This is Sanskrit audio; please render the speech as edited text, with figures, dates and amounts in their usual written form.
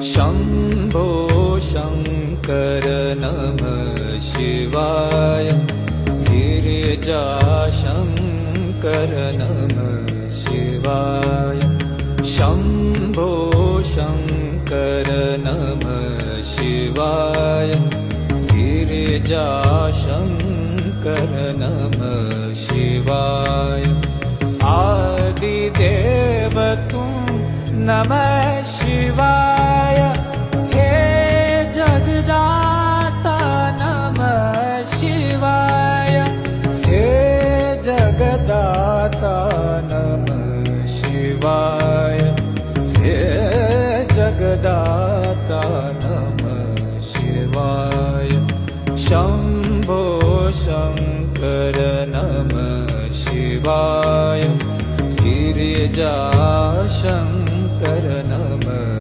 शम्भो शङ्कर नमः शिवाय गिरिजाशङ्कर नमः शिवाय शम्भो शङ्कर नमः शिवाय गिरिजाशङ्कर नमः शिवाय आदिदेव तुम नमः शिवाय हे जगदाता नमः शिवाय हे जगदाता नमः शिवाय हे जगदाता नमः शिवाय शम्भो शङ्कर नमः शिवाय गिरिजा